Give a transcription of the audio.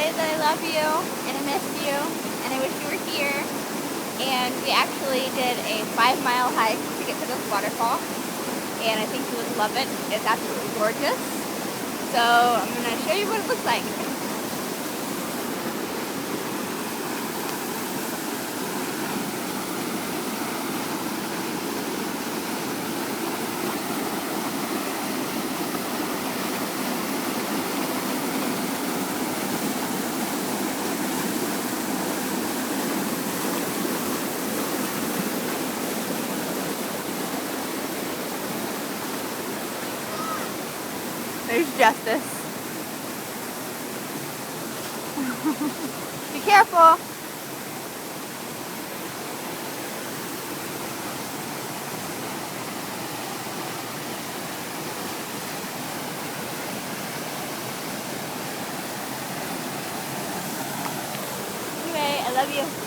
say that I love you and I miss you and I wish you were here. And we actually did a 5-mile hike to get to this waterfall. And I think you would love it. It's absolutely gorgeous. So I'm going to show you what it looks like. There's Justice. Be careful. Anyway, I love you.